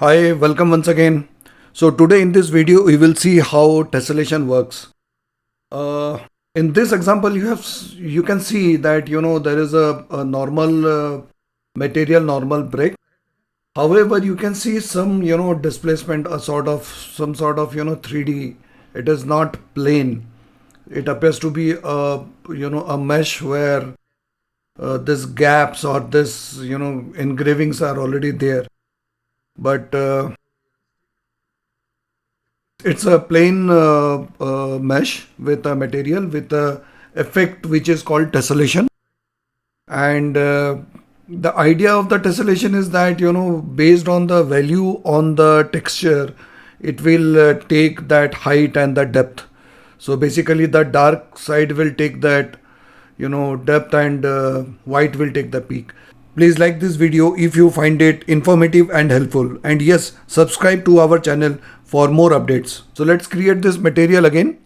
Hi, welcome once again. So today in this video we will see how tessellation works. Uh, in this example you can see that there is a normal material, normal brick. However, you can see some displacement, a sort of some sort of 3D. It is not plain. It appears to be a mesh where this gaps or this engravings are already there. But it's a plain mesh with a material with a effect which is called tessellation. And the idea of the tessellation is that based on the value on the texture, it will take that height and the depth. So basically, the dark side will take that depth, and white will take the peak. Please like this video if you find it informative and helpful, and yes, subscribe to our channel for more updates. So let's create this material again.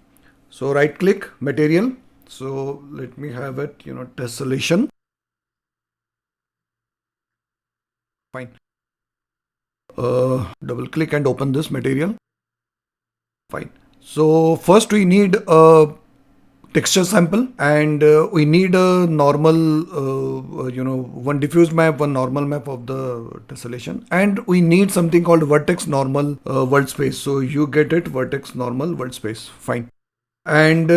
So right click material. So let me have it tessellation. Fine. Double click and open this material. Fine. So first we need a texture sample, and we need a normal one diffuse map, one normal map of the tessellation, and we need something called vertex normal world space. So you get it, vertex normal world space. Fine. And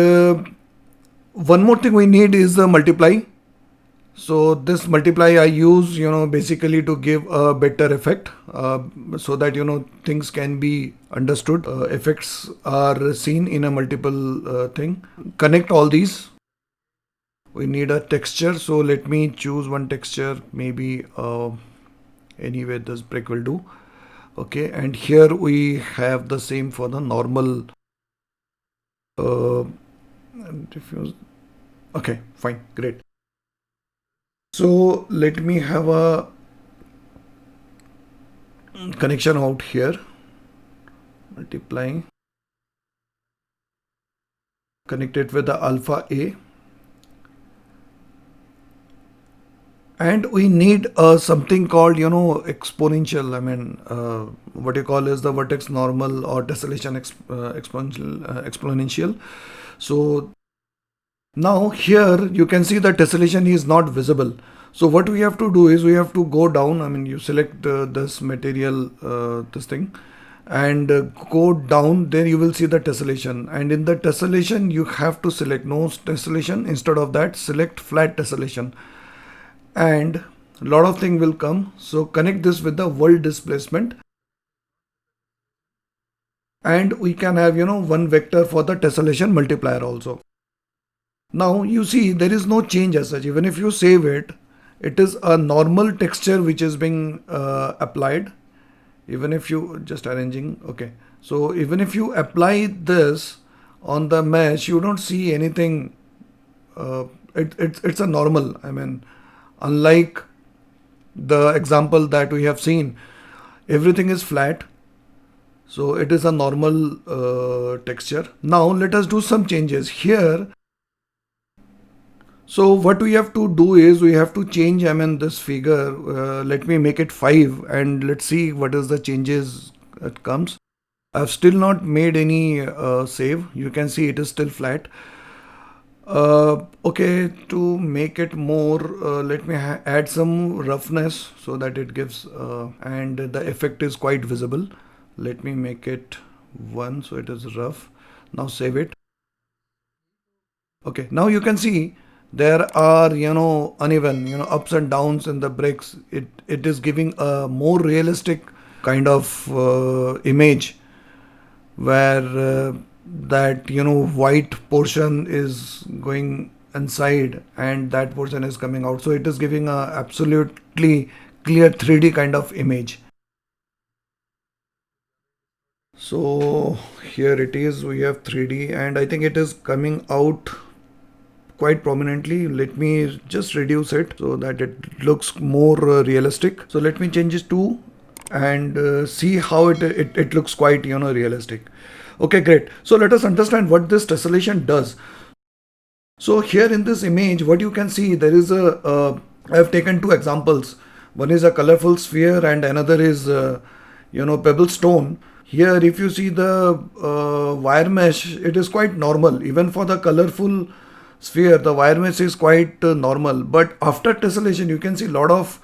one more thing we need is the multiply. So this multiply I use basically to give a better effect, so that things can be understood. Effects are seen in a multiple thing. Connect all these. We need a texture, so let me choose one texture, maybe anyway this brick will do. Okay, and here we have the same for the normal diffuse. Okay, fine, great. So let me have a connection out here, multiplying, connect it with the alpha A, and we need something called exponential. I mean, what you call is the vertex normal or tessellation exponential. So now here you can see the tessellation is not visible. So what we have to do is we have to go down. I mean, you select this material, this thing, and go down. Then you will see the tessellation, and in the tessellation you have to select no tessellation. Instead of that, select flat tessellation, and a lot of thing will come. So connect this with the world displacement, and we can have one vector for the tessellation multiplier also. Now you see there is no change as such. Even if you save it, it is a normal texture which is being applied. Even if you just arranging, okay. So even if you apply this on the mesh, you don't see anything. It's a normal. I mean, unlike the example that we have seen, everything is flat. So it is a normal texture. Now let us do some changes here. So what we have to do is we have to change, I mean, this figure. Let me make it 5 and let's see what is the changes that comes. I've still not made any save. You can see it is still flat. Okay, to make it more, let me add some roughness so that it gives, and the effect is quite visible. Let me make it 1 so it is rough. Now save it. Okay, now you can see there are uneven ups and downs in the bricks. It is giving a more realistic kind of image, where that white portion is going inside and that portion is coming out, so it is giving a absolutely clear 3D kind of image. So here it is, we have 3D, and I think it is coming out quite prominently. Let me just reduce it so that it looks more realistic. So let me change it to, and see how it looks quite realistic. Okay, great. So let us understand what this tessellation does. So here in this image, what you can see, there is I have taken two examples. One is a colorful sphere and another is pebble stone. Here, if you see the wire mesh, it is quite normal. Even for the colorful sphere, the wire mesh is quite normal. But after tessellation, you can see a lot of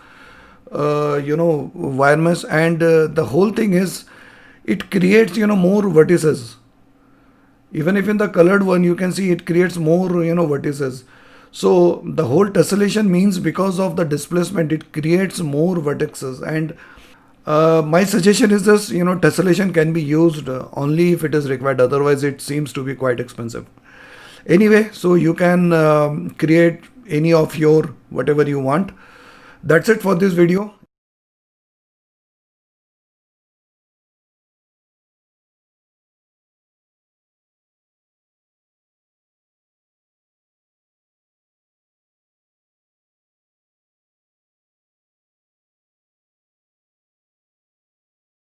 wire mesh, and the whole thing is it creates more vertices. Even if in the colored one, you can see it creates more vertices. So the whole tessellation means because of the displacement, it creates more vertices. And my suggestion is this, tessellation can be used only if it is required. Otherwise, it seems to be quite expensive. Anyway, so you can create any of your whatever you want. That's it for this video.